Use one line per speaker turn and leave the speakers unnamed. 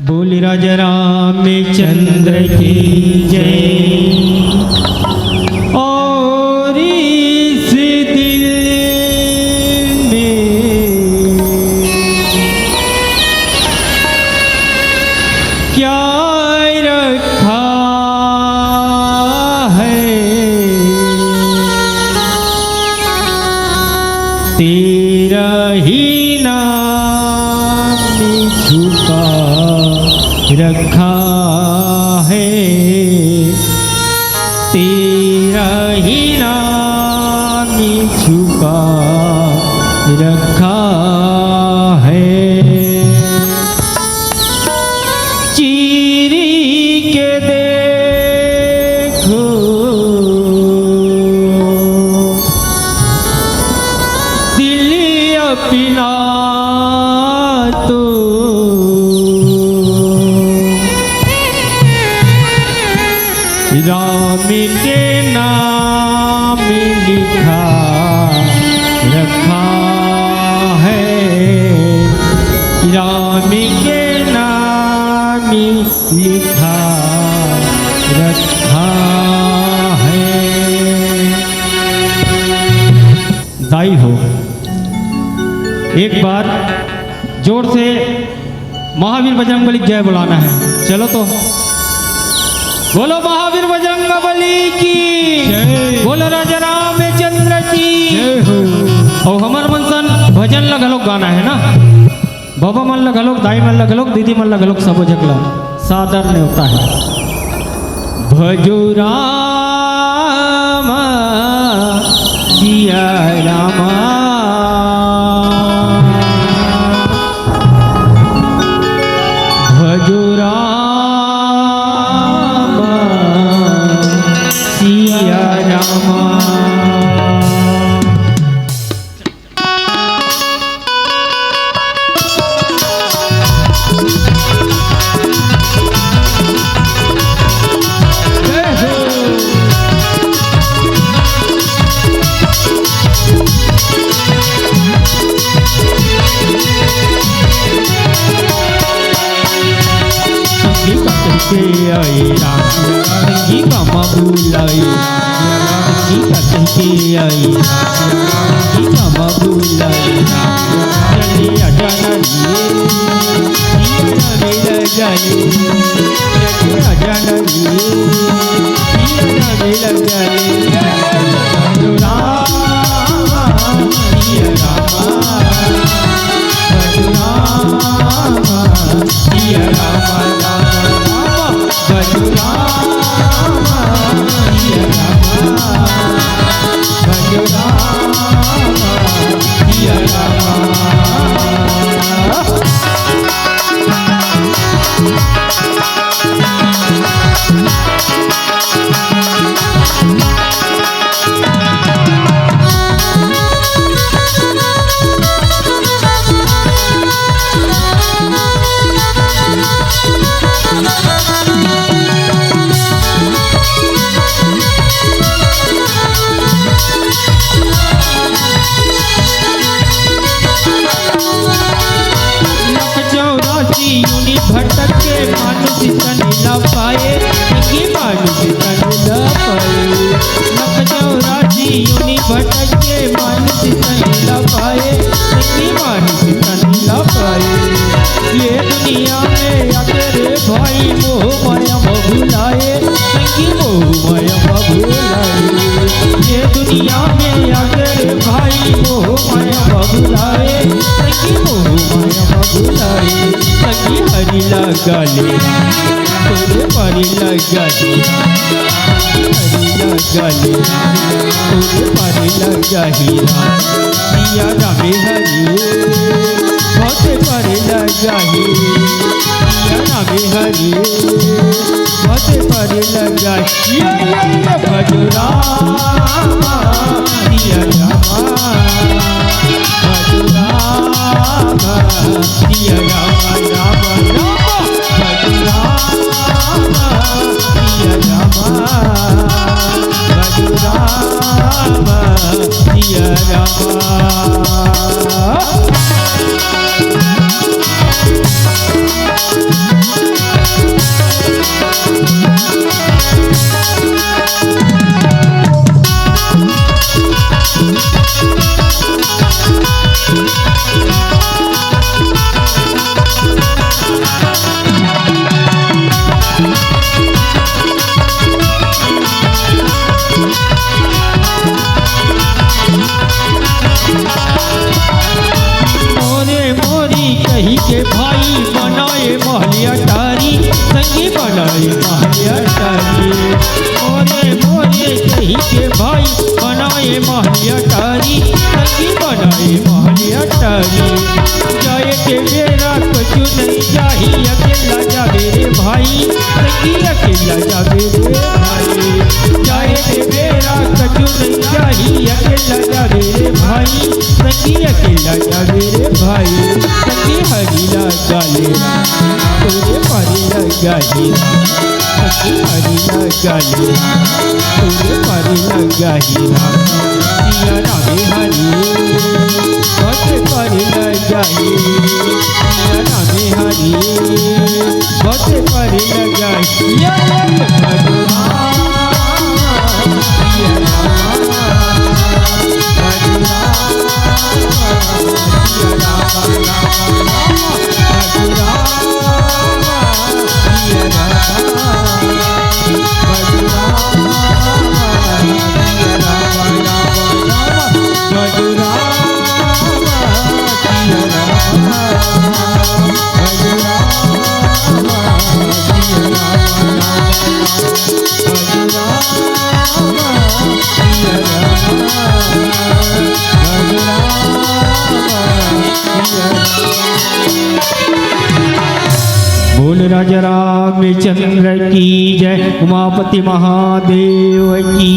बोल राजा रामचंद्र की जय। और इस दिल में क्या रखा है, तेरा ही नाम छुपा रखा है, तेरा ही नाम छुपा रखा है। चीरी के देखो दिल अपना तो राम के नाम लिखा रखा है, राम के नाम लिखा रखा है। दाई हो, एक बार जोर से महावीर बजरंगबली जय बुलाना है। चलो तो बोलो महावीर बजरंगबली की जय, बोलो राजा रामचंद्र की जय हो। और हमार मनसन भजन लगलोग गाना है ना, बाबा मन लगलोग, दाई मन लगलोग, दीदी मन लगलोग, सब जगला सादर ने होता है। भजो राम सिया रामा, भजो आई राम का मबुलाई, की कहते आई राम का मबुलाई, जल्दी अजाना लिए मिल जाए, अजाना लिए मिल जाए। भटक के मानुष तन न पाए, कि मानुष तन न पाए। नक चौरासी यूनि भटक के मानुष तन न पाए, कि मानुष तन न पाए। ये दुनिया में अगर भाई मोह माया भुलाए, कि मोह माया भुलाए। ये दुनिया में अगर भाई मोह माया भुलाए, कि मोह माया भुलाए। सखी हरि लगले तोरे परी लगले, हरि लगले तोरे परी लगही, सिया रामे हरि बहुत परी लगही, सिया रामे हरि बहुत परी लगही। भजो राम सिया रामा, भजो राम सिया रामा, राम राम भजो राम सिया रामा, भजो राम सिया रामा। महल अटारी संगी बनाए महल अटारी मोरे मोरे कही के भाई बनाए महल अटारी संगी बनाए महल अटारी जाए के मेरा कछु नहीं जाही अकेला जावे रे भाई संगी अकेला जावे रे भाई जाए के मेरा कछु नहीं जाही अकेला जावे रे भाई संगी अकेला जावे रे भाई संगी हरिला गालेरा तोरे परिला गाहीरा संगी हरिला गालेरा तोरे परिला गाहीरा जिया नामे हरि बसे परिला गाही जिया नामे हरि बसे परिला गाही या बोल राजा रामचंद्र की जय, उमापति महादेव की